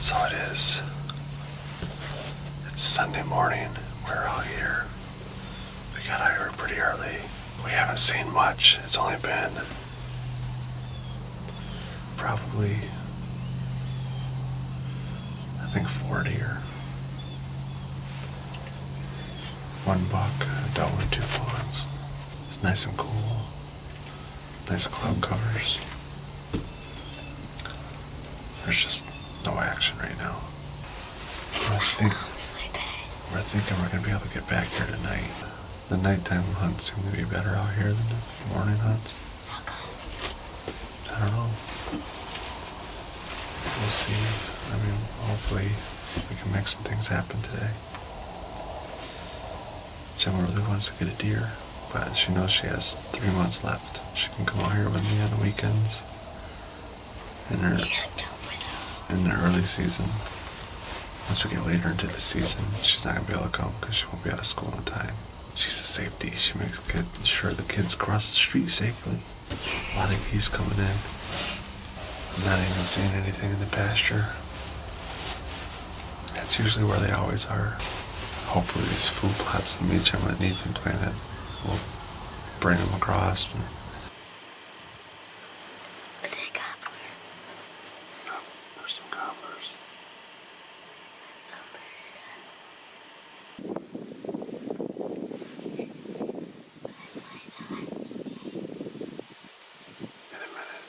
So it is. It's Sunday morning. We're out here. We got out here pretty early. We haven't seen much. It's only been probably, I think 4 deer. 1 buck, a doe, and 2 fawns. It's nice and cool. Nice cloud covers. There's just no action right now. We're thinking we're gonna be able to get back here tonight. The nighttime hunts seem to be better out here than the morning hunts. I don't know. We'll see. I mean, hopefully we can make some things happen today. Jemma really wants to get a deer, but she knows she has 3 months left. She can come out here with me on the weekends. In the early season. Once we get later into the season, she's not going to be able to come because she won't be out of school in time. She's a safety. She makes sure the kids cross the street safely. A lot of geese coming in. I'm not even seeing anything in the pasture. That's usually where they always are. Hopefully these food plots that me and Jemma and Ethan planted will bring them across. Was it a gobbler? No, there's some gobblers. So In a minute.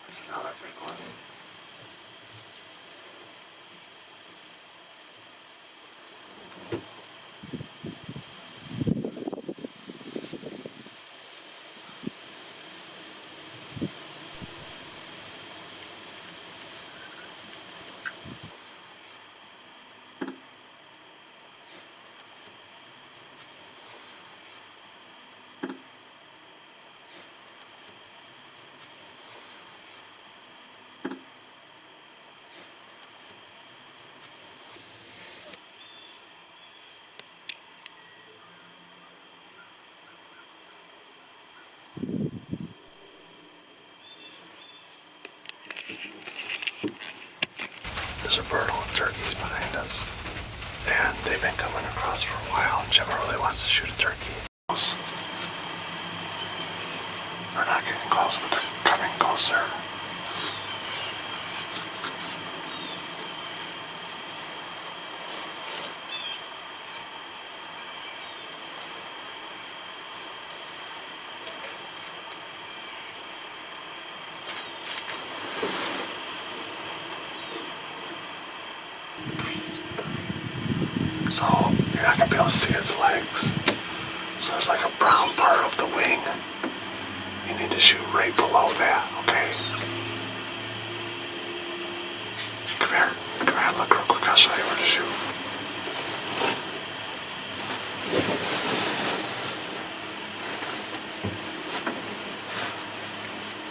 There's another big one. There's a bird of turkeys behind us. And they've been coming across for a while, and Jemma really wants to shoot a turkey. We're not getting close, but they're coming closer. So you're not going to be able to see its legs. So there's like a brown part of the wing. You need to shoot right below that, okay? Come here, look real quick, I'll show you where to shoot.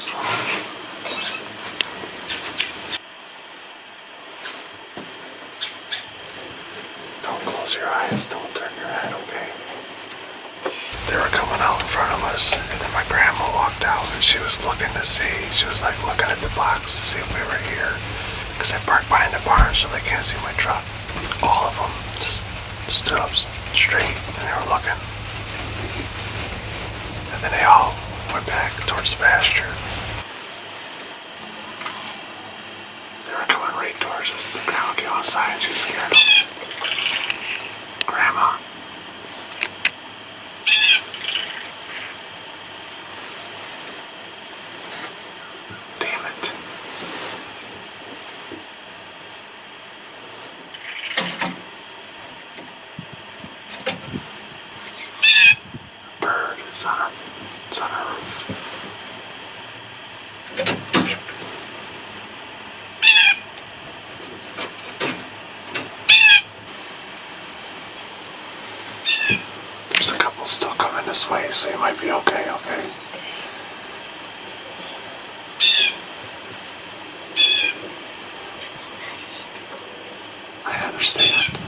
So, don't close your eyes, don't turn your head, okay? They were coming out in front of us, and then my grandma walked out. out, and she was looking to see. She was like looking at the box to see if we were here, because I parked behind the barn so they can't see my truck. All of them just stood up straight, and they were looking. And then they all went back towards the pasture. They were coming right towards us. The grandma came outside and she scared them. Grandma. Damn it. Bird is on our roof. There's a couple still coming this way, so you might be okay. I understand.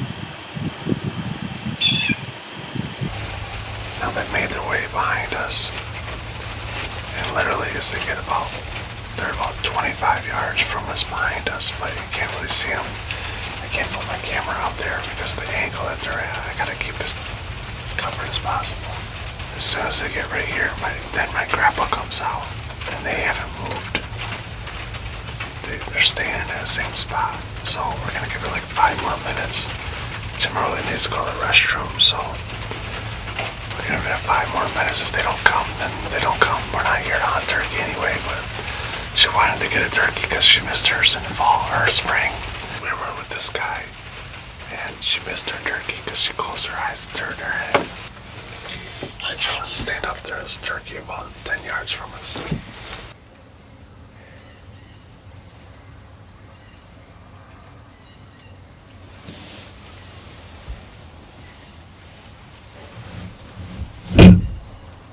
Now they made their way behind us. And literally as they get they're about 25 yards from us behind us, but you can't really see them. I can't put my camera out there because of the angle that they're at. I gotta keep as covered as possible. As soon as they get right here, then my grandpa comes out, and they haven't moved. They're staying in that same spot. So we're gonna give it like 5 more minutes. Jemma really needs to go to the restroom, so we're gonna give it 5 more minutes. If they don't come, then they don't come. We're not here to hunt turkey anyway, but she wanted to get a turkey because she missed hers in the fall or spring. We were with this guy, and she missed her turkey because she closed her eyes and turned her head. I tried to stand up there. There's a turkey about 10 yards from us.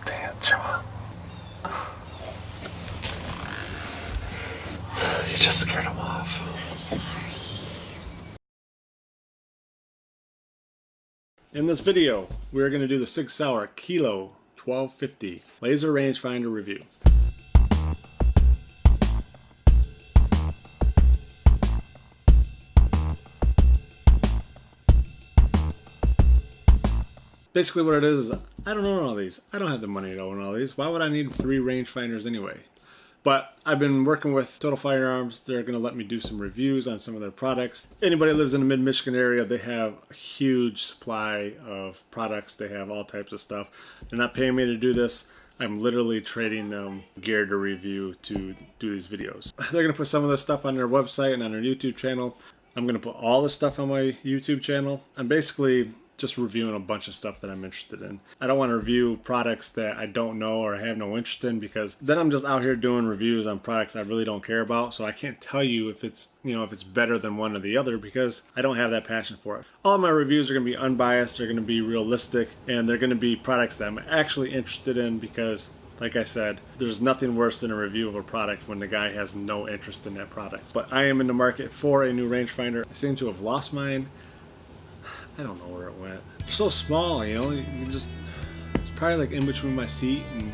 Damn, Jemma. You just scared him off. In this video, we're going to do the Sig Sauer Kilo 1250 laser rangefinder review. Basically what it is I don't own all these. I don't have the money to own all these. Why would I need 3 rangefinders anyway? But I've been working with Total Firearms. They're going to let me do some reviews on some of their products. Anybody that lives in the mid-Michigan area, they have a huge supply of products. They have all types of stuff. They're not paying me to do this. I'm literally trading them gear to review to do these videos. They're going to put some of this stuff on their website and on their YouTube channel. I'm going to put all this stuff on my YouTube channel. I'm basically just reviewing a bunch of stuff that I'm interested in. I don't want to review products that I don't know or have no interest in, because then I'm just out here doing reviews on products I really don't care about. So I can't tell you if it's, if it's better than one or the other, because I don't have that passion for it. All of my reviews are going to be unbiased, they're going to be realistic, and they're going to be products that I'm actually interested in, because like I said, there's nothing worse than a review of a product when the guy has no interest in that product. But I am in the market for a new rangefinder. I seem to have lost mine. I don't know where it went. They're so small, you just, it's probably like in between my seat, and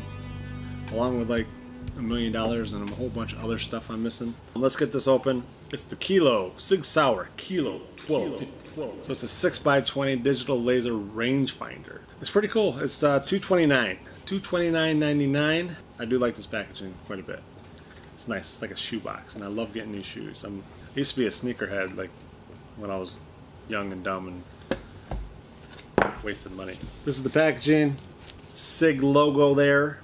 along with like $1 million and a whole bunch of other stuff I'm missing. Let's get this open. It's the Kilo, Sig Sauer Kilo 1250. So it's a 6x20 digital laser rangefinder. It's pretty cool. It's $229.99. I do like this packaging quite a bit. It's nice. It's like a shoebox, and I love getting these shoes. I used to be a sneakerhead, like when I was young and dumb and wasted money. This is the packaging, Sig logo there,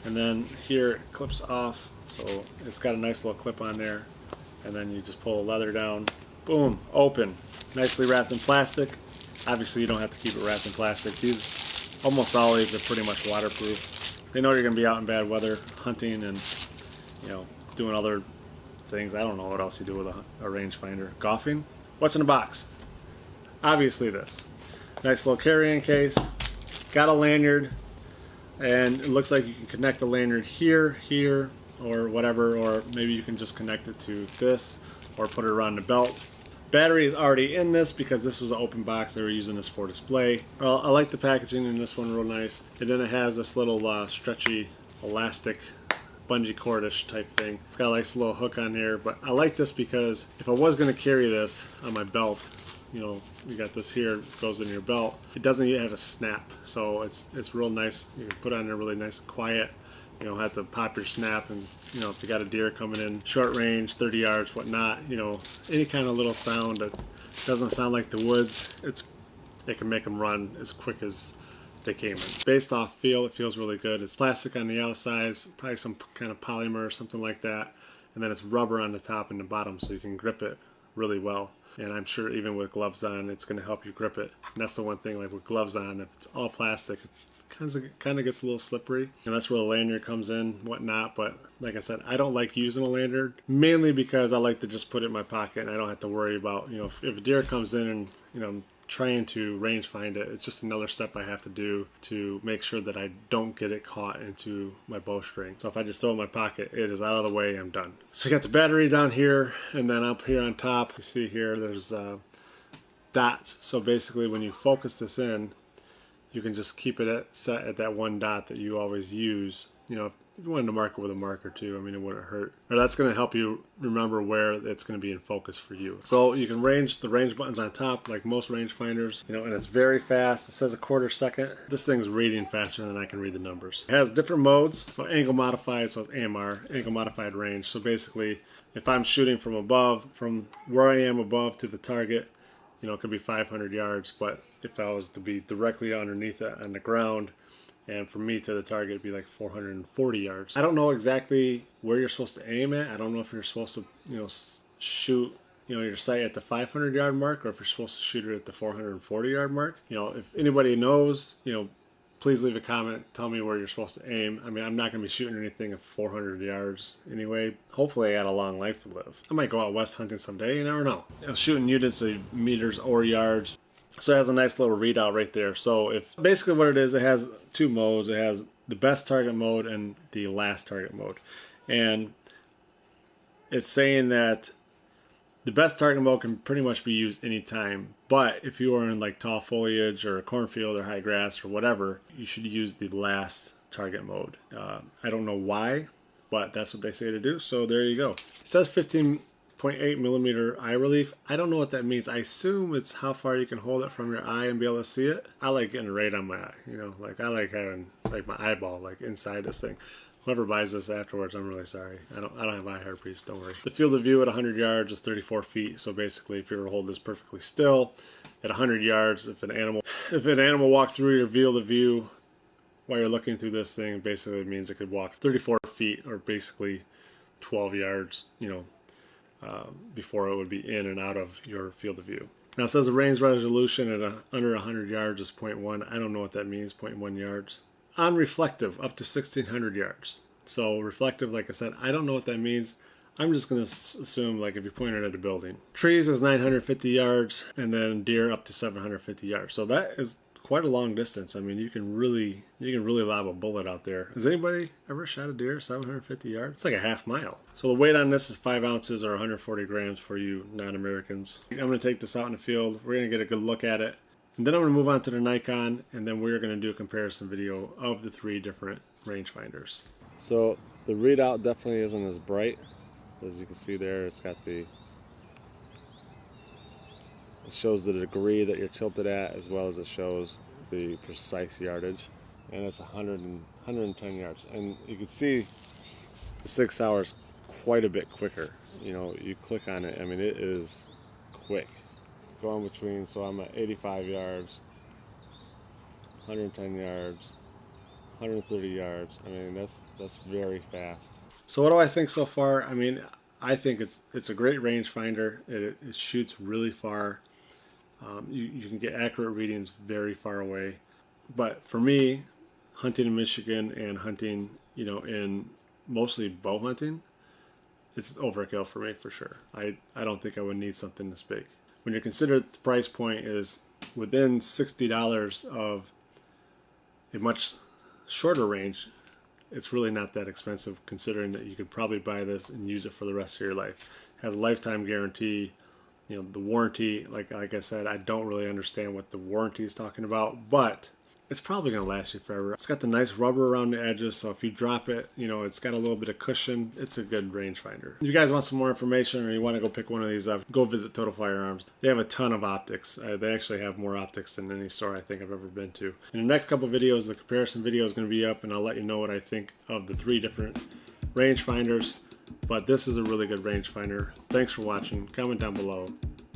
and then here it clips off, so it's got a nice little clip on there, and then you just pull the leather down, boom, open, nicely wrapped in plastic. Obviously you don't have to keep it wrapped in plastic. These, almost all of these are pretty much waterproof. They know you're going to be out in bad weather hunting and doing other things. I don't know what else you do with a rangefinder. Golfing. What's in the box? Obviously this. Nice little carrying case. Got a lanyard, and it looks like you can connect the lanyard here, or whatever, or maybe you can just connect it to this or put it around the belt. Battery is already in this because this was an open box. They were using this for display. Well, I like the packaging in this one, real nice. And then it has this little stretchy elastic bungee cordish type thing. It's got a nice little hook on here, but I like this because if I was going to carry this on my belt, you know, you got this here, it goes in your belt. It doesn't even have a snap, so it's real nice. You can put it on there really nice and quiet. You know, have to pop your snap, and you know, if you got a deer coming in short range, 30 yards, whatnot, you know, any kind of little sound that doesn't sound like the woods, it can make them run as quick as they came in. Based off feel, it feels really good. It's plastic on the outside, probably some kind of polymer or something like that, and then it's rubber on the top and the bottom, so you can grip it really well. And I'm sure even with gloves on, it's going to help you grip it. And that's the one thing, like with gloves on, if it's all plastic, kind of gets a little slippery, and that's where the lanyard comes in, whatnot. But like I said, I don't like using a lanyard, mainly because I like to just put it in my pocket and I don't have to worry about, you know, if a deer comes in and, you know, I'm trying to range find it, it's just another step I have to do to make sure that I don't get it caught into my bowstring. So if I just throw it in my pocket, it is out of the way, I'm done. So you got the battery down here, and then up here on top, you see here, there's dots. So basically when you focus this in, you can just keep it set at that one dot that you always use. You know, if you wanted to mark it with a marker too, I mean, it wouldn't hurt. Or that's going to help you remember where it's going to be in focus for you. So you can range the range buttons on top like most rangefinders, you know, and it's very fast. It says a quarter second. This thing's reading faster than I can read the numbers. It has different modes. So angle modified, so it's AMR, angle modified range. So basically, if I'm shooting from above, from where I am above to the target, you know, it could be 500 yards, but if I was to be directly underneath it on the ground, and for me to the target, it'd be like 440 yards. I don't know exactly where you're supposed to aim at. I don't know if you're supposed to, you know, shoot, you know, your sight at the 500 yard mark, or if you're supposed to shoot it at the 440 yard mark. You know, if anybody knows, you know, please leave a comment. Tell me where you're supposed to aim. I mean, I'm not going to be shooting anything at 400 yards anyway. Hopefully I got a long life to live. I might go out west hunting someday. You never know. You know, shooting units of meters or yards. So it has a nice little readout right there. So if basically what it is, it has two modes. It has the best target mode and the last target mode. And it's saying that the best target mode can pretty much be used anytime. But if you are in like tall foliage or a cornfield or high grass or whatever, you should use the last target mode. I don't know why, but that's what they say to do. So there you go. It says 15.8 millimeter eye relief. I don't know what that means. I assume it's how far you can hold it from your eye and be able to see it. I like getting right on my eye, you know, like I like having like my eyeball like inside this thing. Whoever buys this afterwards, I'm really sorry. I don't have eye herpes, don't worry. The field of view at 100 yards is 34 feet. So basically, if you were to hold this perfectly still at 100 yards, if an animal walked through your field of view while you're looking through this thing, basically it means it could walk 34 feet or basically 12 yards, you know, before it would be in and out of your field of view. Now it says the range resolution at under 100 yards is 0.1. I don't know what that means, 0.1 yards. On reflective, up to 1600 yards. So reflective, like I said, I don't know what that means. I'm just going to assume like if you point it at a building. Trees is 950 yards, and then deer up to 750 yards. So that is quite a long distance. I mean, you can really lob a bullet out there. Has anybody ever shot a deer 750 yards? It's like a half mile. So the weight on this is 5 ounces or 140 grams for you non-Americans. I'm going to take this out in the field. We're going to get a good look at it. And then I'm going to move on to the Nikon, and then we're going to do a comparison video of the 3 different rangefinders. So the readout definitely isn't as bright. As you can see there, it shows the degree that you're tilted at, as well as it shows the precise yardage. And it's 110 yards. And you can see the Sig Sauer is quite a bit quicker. You know, you click on it, I mean, it is quick. Going between, so I'm at 85 yards, 110 yards, 130 yards. I mean, that's very fast. So what do I think so far? I mean, I think it's a great rangefinder. It shoots really far. You can get accurate readings very far away. But for me, hunting in Michigan and hunting, you know, in mostly bow hunting, it's overkill for me for sure. I don't think I would need something this big. When you consider the price point is within $60 of a much shorter range, it's really not that expensive considering that you could probably buy this and use it for the rest of your life. It has a lifetime guarantee. You know, the warranty, like I said, I don't really understand what the warranty is talking about, but it's probably going to last you forever. It's got the nice rubber around the edges, so if you drop it, you know, it's got a little bit of cushion. It's a good rangefinder. If you guys want some more information or you want to go pick one of these up, go visit Total Firearms. They have a ton of optics. They actually have more optics than any store I think I've ever been to. In the next couple videos, the comparison video is going to be up, and I'll let you know what I think of the 3 different rangefinders. But this is a really good rangefinder. Thanks for watching. Comment down below.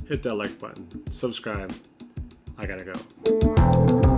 Hit that like button. Subscribe. I gotta go.